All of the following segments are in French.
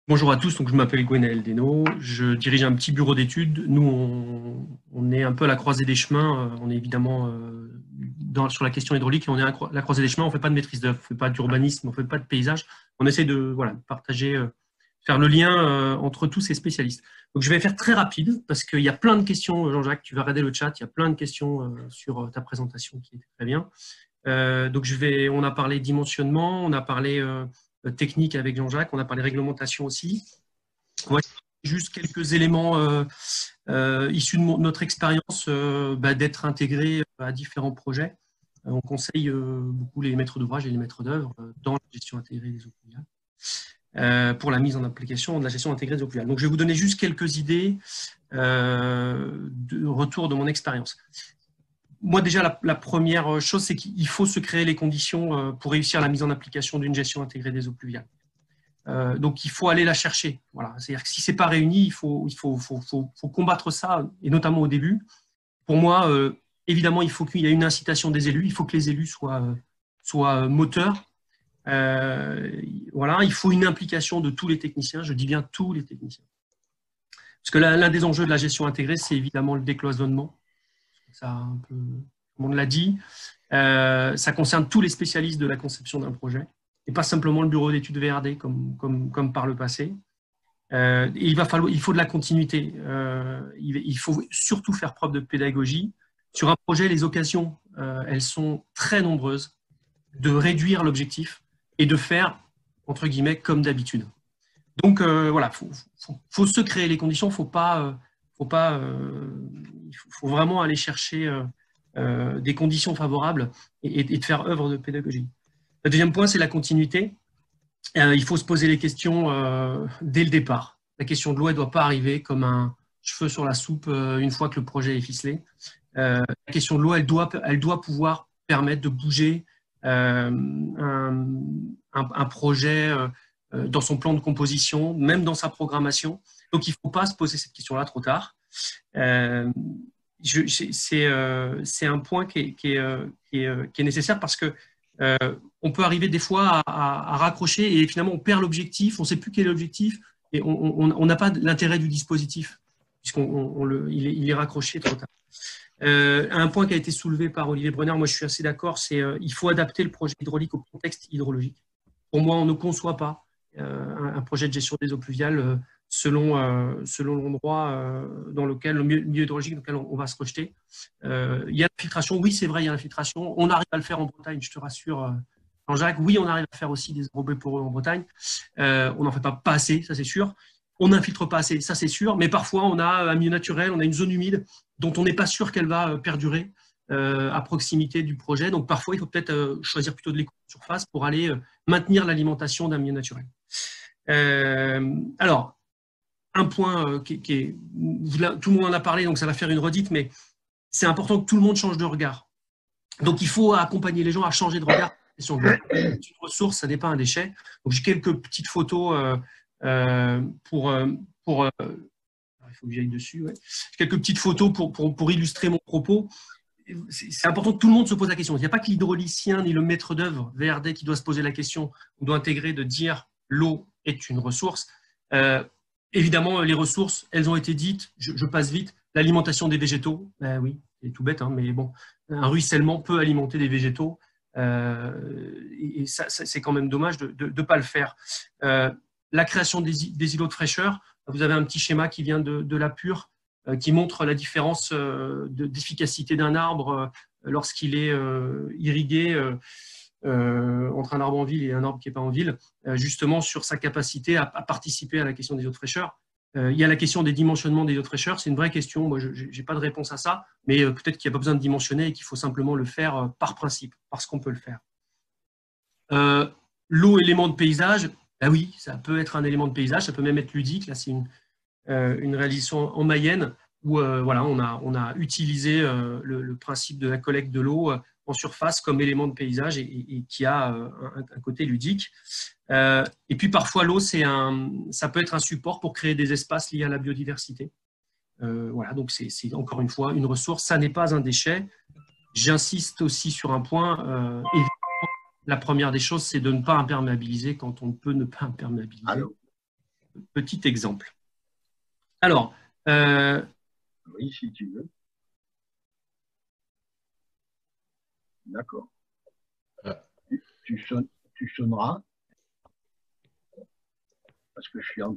Bonjour à tous, donc je m'appelle Gwenaël Deno, je dirige un petit bureau d'études. Nous, on est un peu à la croisée des chemins, on est évidemment sur la question hydraulique et on est à la croisée des chemins, on ne fait pas de maîtrise d'œuvre, on ne fait pas d'urbanisme, on ne fait pas de paysage, on essaie de partager, faire le lien entre tous ces spécialistes. Donc je vais faire très rapide parce qu'il y a plein de questions, Jean-Jacques, tu vas regarder le chat, il y a plein de questions sur ta présentation qui était très bien. Donc on a parlé dimensionnement, on a parlé technique avec Jean-Jacques, on a parlé réglementation aussi. Voici juste quelques éléments issus de notre expérience d'être intégré à différents projets. On conseille beaucoup les maîtres d'ouvrage et les maîtres d'œuvre dans la gestion intégrée des eaux pluviales pour la mise en application de la gestion intégrée des eaux pluviales. Donc je vais vous donner juste quelques idées de retour de mon expérience. Moi, déjà, la première chose, c'est qu'il faut se créer les conditions pour réussir la mise en application d'une gestion intégrée des eaux pluviales. Donc, il faut aller la chercher. Voilà. C'est-à-dire que si ce n'est pas réuni, il faut combattre ça, et notamment au début. Pour moi, évidemment, il faut qu'il y ait une incitation des élus. Il faut que les élus soient moteurs. Voilà. Il faut une implication de tous les techniciens. Je dis bien tous les techniciens. Parce que l'un des enjeux de la gestion intégrée, c'est évidemment le décloisonnement. Ça, un peu, on l'a dit, ça concerne tous les spécialistes de la conception d'un projet et pas simplement le bureau d'études VRD comme par le passé. Et il faut de la continuité. Il faut surtout faire preuve de pédagogie. Sur un projet, les occasions, elles sont très nombreuses de réduire l'objectif et de faire, entre guillemets, comme d'habitude. Donc, voilà, faut se créer les conditions, faut vraiment aller chercher des conditions favorables et de faire œuvre de pédagogie. Le deuxième point, c'est la continuité. Il faut se poser les questions dès le départ. La question de l'eau, elle ne doit pas arriver comme un cheveu sur la soupe une fois que le projet est ficelé. La question de l'eau, elle doit pouvoir permettre de bouger un projet dans son plan de composition, même dans sa programmation. Donc, il ne faut pas se poser cette question-là trop tard. C'est un point qui est nécessaire parce que on peut arriver des fois à raccrocher et finalement on perd l'objectif, on ne sait plus quel est l'objectif et on n'a pas l'intérêt du dispositif puisqu'il est raccroché trop tard. Un point qui a été soulevé par Olivier Brenner, moi je suis assez d'accord, c'est il faut adapter le projet hydraulique au contexte hydrologique. Pour moi, on ne conçoit pas un projet de gestion des eaux pluviales selon l'endroit dans lequel, le milieu hydraulique dans lequel on va se projeter. Il y a l'infiltration, oui c'est vrai, il y a l'infiltration. On arrive à le faire en Bretagne, je te rassure Jean-Jacques. Oui, on arrive à faire aussi des enrobés poreux en Bretagne. On n'en fait pas assez, ça c'est sûr. On n'infiltre pas assez, ça c'est sûr. Mais parfois, on a un milieu naturel, on a une zone humide dont on n'est pas sûr qu'elle va perdurer à proximité du projet. Donc parfois, il faut peut-être choisir plutôt de l'éco-surface pour aller maintenir l'alimentation d'un milieu naturel. Alors, un point qui est, tout le monde en a parlé, donc ça va faire une redite, mais c'est important que tout le monde change de regard. Donc, il faut accompagner les gens à changer de regard. C'est une ressource, ça n'est pas un déchet. Donc, j'ai quelques petites photos il faut que j'aille dessus. Ouais. Quelques petites photos pour illustrer mon propos. C'est important que tout le monde se pose la question. Il n'y a pas que l'hydraulicien ni le maître d'œuvre VRD qui doit se poser la question. On doit intégrer de dire l'eau est une ressource. Évidemment, les ressources, elles ont été dites, je passe vite, l'alimentation des végétaux, oui, c'est tout bête, hein, mais bon, un ruissellement peut alimenter des végétaux, et ça, c'est quand même dommage de ne pas le faire. La création des îlots de fraîcheur, vous avez un petit schéma qui vient de la Pure, qui montre la différence d'efficacité d'un arbre lorsqu'il est irrigué entre un arbre en ville et un arbre qui n'est pas en ville, justement sur sa capacité à participer à la question des eaux de fraîcheur. Il y a la question des dimensionnements des eaux de fraîcheur, c'est une vraie question, moi je n'ai pas de réponse à ça, mais peut-être qu'il n'y a pas besoin de dimensionner et qu'il faut simplement le faire par principe, parce qu'on peut le faire. L'eau, élément de paysage, ben oui, ça peut être un élément de paysage, ça peut même être ludique, là c'est une réalisation en Mayenne, où voilà, on a utilisé le principe de la collecte de l'eau en surface comme élément de paysage et qui a un côté ludique. Et puis parfois l'eau, ça peut être un support pour créer des espaces liés à la biodiversité. Voilà, donc c'est encore une fois une ressource, ça n'est pas un déchet. J'insiste aussi sur un point, évidemment, la première des choses, c'est de ne pas imperméabiliser quand on peut ne pas imperméabiliser. Allô. petit exemple. Alors, oui, si tu veux. D'accord. Tu sonneras parce que je suis en...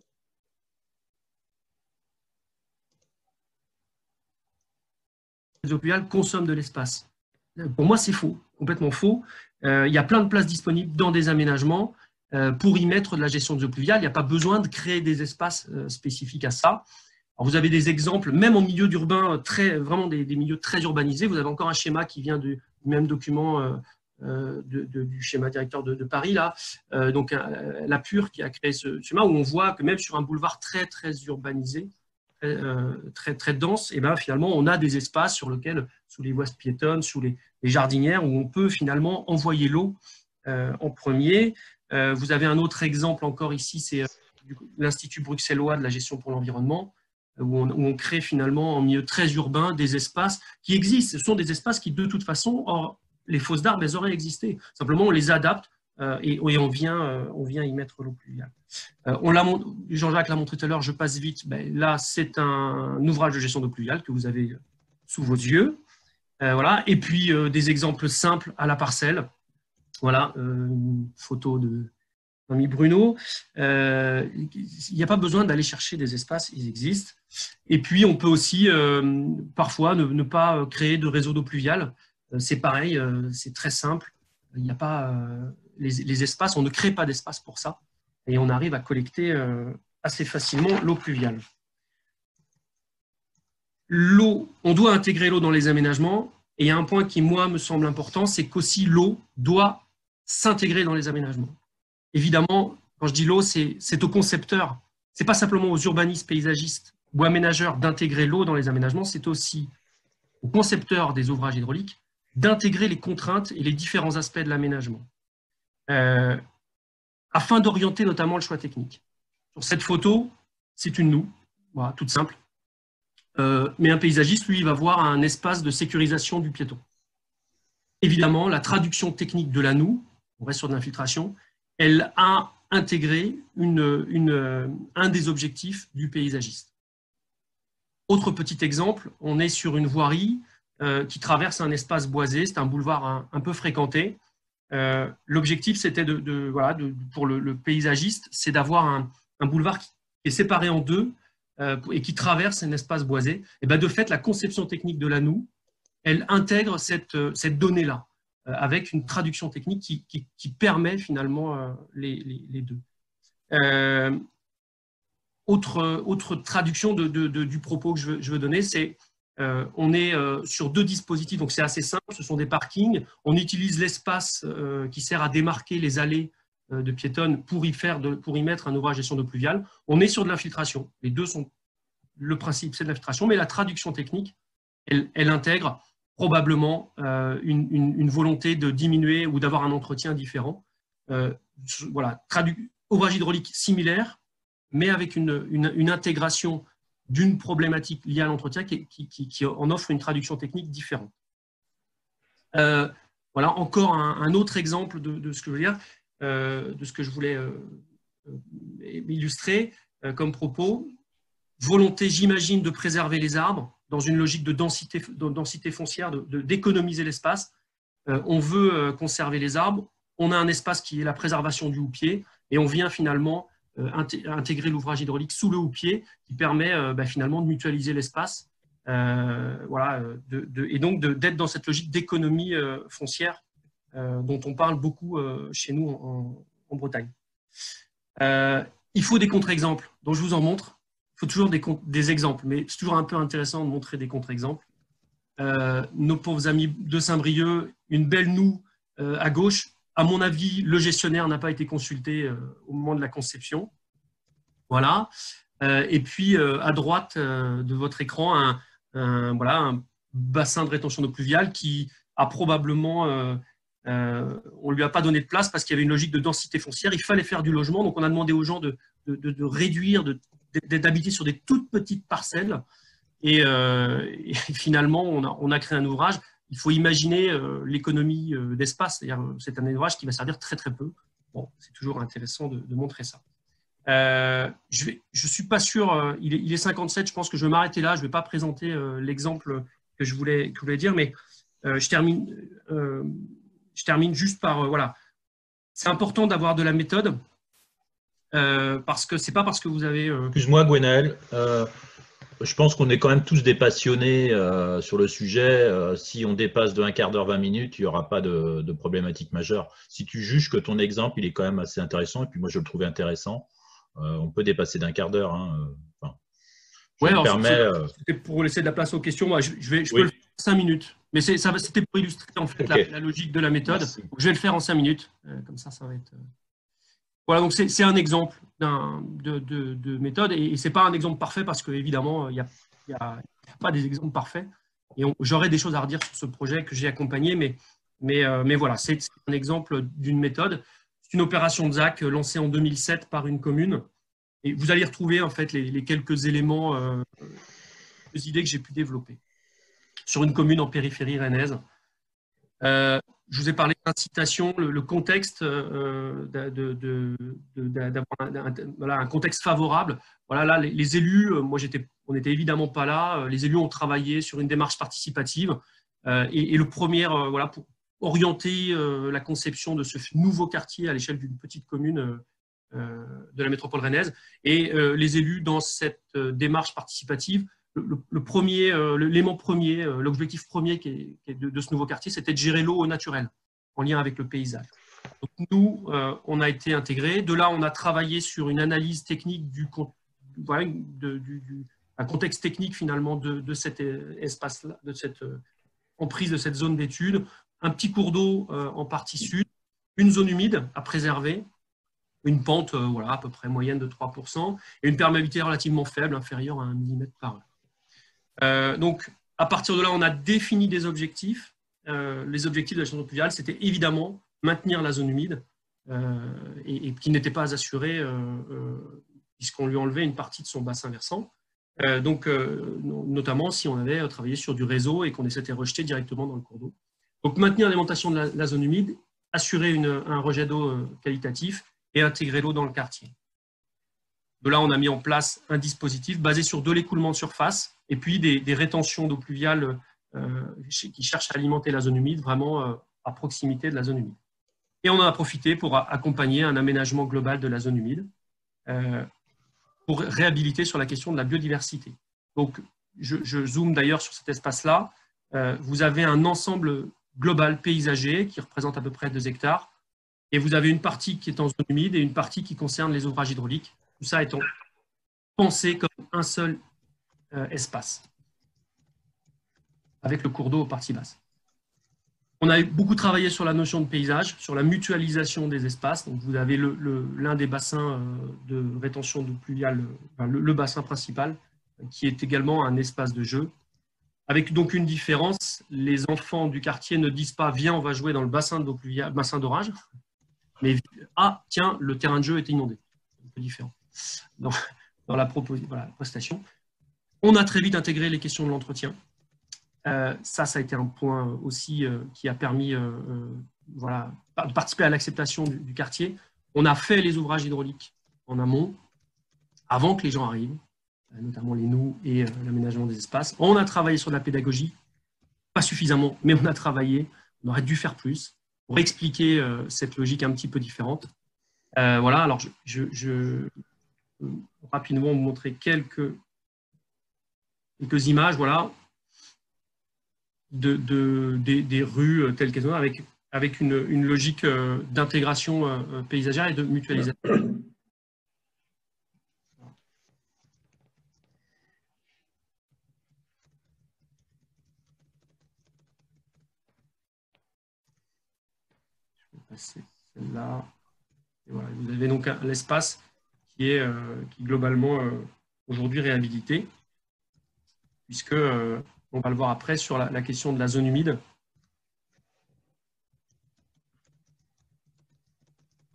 les eaux pluviales consomment de l'espace. Pour moi, c'est faux, complètement faux. Il y a plein de places disponibles dans des aménagements pour y mettre de la gestion des eaux pluviales. Il n'y a pas besoin de créer des espaces spécifiques à ça. Alors, vous avez des exemples, même en milieu urbain, vraiment des milieux très urbanisés. Vous avez encore un schéma qui vient du même document du schéma directeur de Paris, là. Donc, la Pure qui a créé ce schéma, où on voit que même sur un boulevard très, très urbanisé, très, très dense, et ben, finalement, on a des espaces sur lesquels, sous les voies piétonnes, sous les jardinières, où on peut finalement envoyer l'eau en premier. Vous avez un autre exemple encore ici, c'est l'Institut bruxellois de la gestion pour l'environnement, où on crée finalement en milieu très urbain des espaces qui existent. Ce sont des espaces qui, de toute façon, les fosses d'arbres, elles auraient existé. Simplement, on les adapte et on vient y mettre l'eau pluviale. Jean-Jacques l'a montré tout à l'heure, je passe vite. Ben, là, c'est un ouvrage de gestion d'eau pluviale que vous avez sous vos yeux. Voilà. Et puis, des exemples simples à la parcelle. Voilà, une photo de l'ami Bruno. Il n'y a pas besoin d'aller chercher des espaces, ils existent. Et puis, on peut aussi parfois ne pas créer de réseau d'eau pluviale. C'est pareil, c'est très simple. Il n'y a pas les espaces, on ne crée pas d'espace pour ça. Et on arrive à collecter assez facilement l'eau pluviale. L'eau, on doit intégrer l'eau dans les aménagements. Et il y a un point qui, moi, me semble important, c'est qu'aussi l'eau doit s'intégrer dans les aménagements. Évidemment, quand je dis l'eau, c'est aux concepteurs. Ce n'est pas simplement aux urbanistes, paysagistes ou aménageurs d'intégrer l'eau dans les aménagements, c'est aussi aux concepteurs des ouvrages hydrauliques d'intégrer les contraintes et les différents aspects de l'aménagement, afin d'orienter notamment le choix technique. Sur cette photo, c'est une noue, voilà, toute simple. Mais un paysagiste, lui, il va voir un espace de sécurisation du piéton. Évidemment, la traduction technique de la noue, on reste sur de l'infiltration, elle a intégré un des objectifs du paysagiste. Autre petit exemple, on est sur une voirie qui traverse un espace boisé, c'est un boulevard un peu fréquenté. L'objectif, c'était pour le paysagiste, c'est d'avoir un boulevard qui est séparé en deux et qui traverse un espace boisé. Et bien, de fait, la conception technique de la noue, elle intègre cette donnée-là, avec une traduction technique qui permet finalement les deux. Autre traduction du propos que je veux donner, c'est on est sur deux dispositifs, donc c'est assez simple, ce sont des parkings. On utilise l'espace qui sert à démarquer les allées de piétonnes pour y mettre un ouvrage de gestion d'eau pluviale. On est sur de l'infiltration. Les deux sont, le principe, c'est de l'infiltration, mais la traduction technique, elle intègre probablement une volonté de diminuer ou d'avoir un entretien différent. Voilà, ouvrage hydraulique similaire, mais avec une intégration d'une problématique liée à l'entretien qui en offre une traduction technique différente. Voilà, encore un autre exemple de ce que je veux dire, de ce que je voulais illustrer comme propos. Volonté, j'imagine, de préserver les arbres dans une logique de densité foncière, d'économiser l'espace. On veut conserver les arbres, on a un espace qui est la préservation du houppier, et on vient finalement intégrer l'ouvrage hydraulique sous le houppier, qui permet finalement de mutualiser l'espace, voilà, et donc d'être dans cette logique d'économie foncière dont on parle beaucoup chez nous en Bretagne. Il faut des contre-exemples, donc je vous en montre. Il faut toujours des exemples, mais c'est toujours un peu intéressant de montrer des contre-exemples. Nos pauvres amis de Saint-Brieuc, une belle noue à gauche. À mon avis, le gestionnaire n'a pas été consulté au moment de la conception. Voilà. Et puis, à droite de votre écran, un bassin de rétention d'eau pluviale qui a probablement... on ne lui a pas donné de place parce qu'il y avait une logique de densité foncière. Il fallait faire du logement. Donc, on a demandé aux gens de réduire, d'habiter sur des toutes petites parcelles. Et finalement, on a créé un ouvrage. Il faut imaginer l'économie d'espace, c'est-à-dire c'est un ouvrage qui va servir très très peu. Bon, c'est toujours intéressant de montrer ça. Je suis pas sûr, il est 57, je pense que je vais m'arrêter là, je ne vais pas présenter l'exemple que je voulais dire, mais je termine juste par, voilà, c'est important d'avoir de la méthode, parce que c'est pas parce que vous avez… Excuse-moi Gwenaël, je pense qu'on est quand même tous des passionnés sur le sujet. Si on dépasse de un quart d'heure, 20 minutes, il n'y aura pas de problématique majeure. Si tu juges que ton exemple, il est quand même assez intéressant, et puis moi je le trouvais intéressant, on peut dépasser d'un quart d'heure. C'était pour laisser de la place aux questions. Moi, je peux le faire en 5 minutes. Mais c'était pour illustrer en fait la logique de la méthode. Je vais le faire en 5 minutes. Comme ça va être… Voilà, donc c'est un exemple de méthode. Et ce n'est pas un exemple parfait parce qu'évidemment, il n'y a pas des exemples parfaits. Et j'aurais des choses à redire sur ce projet que j'ai accompagné. Mais voilà, c'est un exemple d'une méthode. C'est une opération de ZAC lancée en 2007 par une commune. Et vous allez retrouver en fait les quelques éléments, les idées que j'ai pu développer sur une commune en périphérie rennaise. Je vous ai parlé d'incitation, le contexte, d'avoir un contexte favorable. Voilà, là, les élus, on n'était évidemment pas là. Les élus ont travaillé sur une démarche participative et le premier, voilà, pour orienter la conception de ce nouveau quartier à l'échelle d'une petite commune de la métropole rennaise. Et les élus, dans cette démarche participative, l'élément premier, l'objectif premier de ce nouveau quartier, c'était de gérer l'eau au naturel, en lien avec le paysage. Donc nous, on a été intégrés. De là, on a travaillé sur une analyse technique un contexte technique finalement de cet espace-là, de cette emprise de cette zone d'étude, un petit cours d'eau en partie sud, une zone humide à préserver, une pente voilà, à peu près moyenne de 3%, et une perméabilité relativement faible, inférieure à 1 mm par heure. Donc, à partir de là, on a défini des objectifs. Les objectifs de la gestion pluviale, c'était évidemment maintenir la zone humide et qui n'était pas assurée puisqu'on lui enlevait une partie de son bassin versant. Notamment si on avait travaillé sur du réseau et qu'on s'était rejeté directement dans le cours d'eau. Donc, maintenir l'alimentation de la zone humide, assurer un rejet d'eau qualitatif et intégrer l'eau dans le quartier. De là, on a mis en place un dispositif basé sur de l'écoulement de surface et puis des rétentions d'eau pluviale qui cherchent à alimenter la zone humide vraiment à proximité de la zone humide. Et on en a profité pour accompagner un aménagement global de la zone humide pour réhabiliter sur la question de la biodiversité. Donc, je zoome d'ailleurs sur cet espace-là. Vous avez un ensemble global paysager qui représente à peu près 2 hectares et vous avez une partie qui est en zone humide et une partie qui concerne les ouvrages hydrauliques. Tout ça étant pensé comme un seul espace, avec le cours d'eau aux parties basses. On a beaucoup travaillé sur la notion de paysage, sur la mutualisation des espaces. Donc vous avez l'un des bassins de rétention d'eau pluviale, le bassin principal, qui est également un espace de jeu. Avec donc une différence, les enfants du quartier ne disent pas « viens, on va jouer dans le bassin d'eau pluviale, bassin d'orage », mais « ah, tiens, le terrain de jeu est inondé ». C'est un peu différent. Dans la prestation. On a très vite intégré les questions de l'entretien. Ça a été un point aussi qui a permis voilà, de participer à l'acceptation du quartier. On a fait les ouvrages hydrauliques en amont, avant que les gens arrivent, notamment les noues et l'aménagement des espaces. On a travaillé sur la pédagogie, pas suffisamment, mais on a travaillé. On aurait dû faire plus pour expliquer cette logique un petit peu différente. Voilà, alors je rapidement vous montrer quelques images, voilà, des rues telles qu'elles sont, avec une logique d'intégration paysagère et de mutualisation. Je vais passer celle-là. Voilà, vous avez donc l'espace qui est globalement aujourd'hui réhabilité, puisque, on va le voir après, sur la question de la zone humide.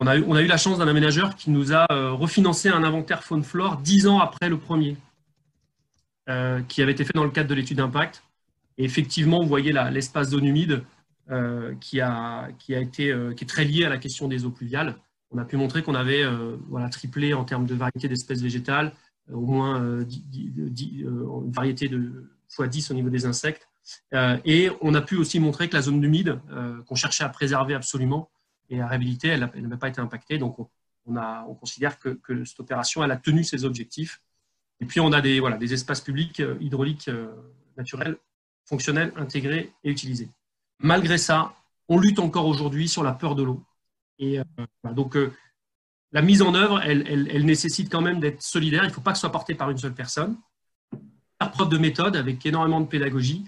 On a eu la chance d'un aménageur qui nous a refinancé un inventaire faune-flore 10 ans après le premier, qui avait été fait dans le cadre de l'étude d'impact. Et effectivement, vous voyez l'espace zone humide qui est très lié à la question des eaux pluviales. on a pu montrer qu'on avait triplé en termes de variété d'espèces végétales, au moins une variété de x10 au niveau des insectes. Et on a pu aussi montrer que la zone humide, qu'on cherchait à préserver absolument et à réhabiliter, elle n'avait pas été impactée. Donc, on considère que cette opération, elle a tenu ses objectifs. Et puis, on a des espaces publics hydrauliques naturels, fonctionnels, intégrés et utilisés. Malgré ça, on lutte encore aujourd'hui sur la peur de l'eau. Et donc, la mise en œuvre, elle nécessite quand même d'être solidaire. Il ne faut pas que ce soit porté par une seule personne. Faire preuve de méthode avec énormément de pédagogie.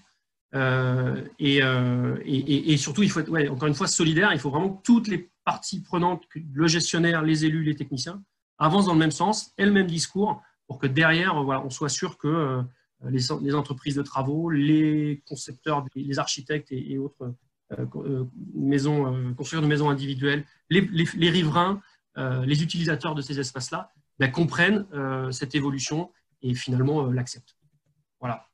Et surtout, il faut être, encore une fois, solidaire. Il faut vraiment que toutes les parties prenantes, le gestionnaire, les élus, les techniciens, avancent dans le même sens et le même discours pour que derrière, on soit sûr que les entreprises de travaux, les concepteurs, les architectes et autres construire de maisons individuelles, les riverains, les utilisateurs de ces espaces-là comprennent cette évolution et finalement l'acceptent. Voilà.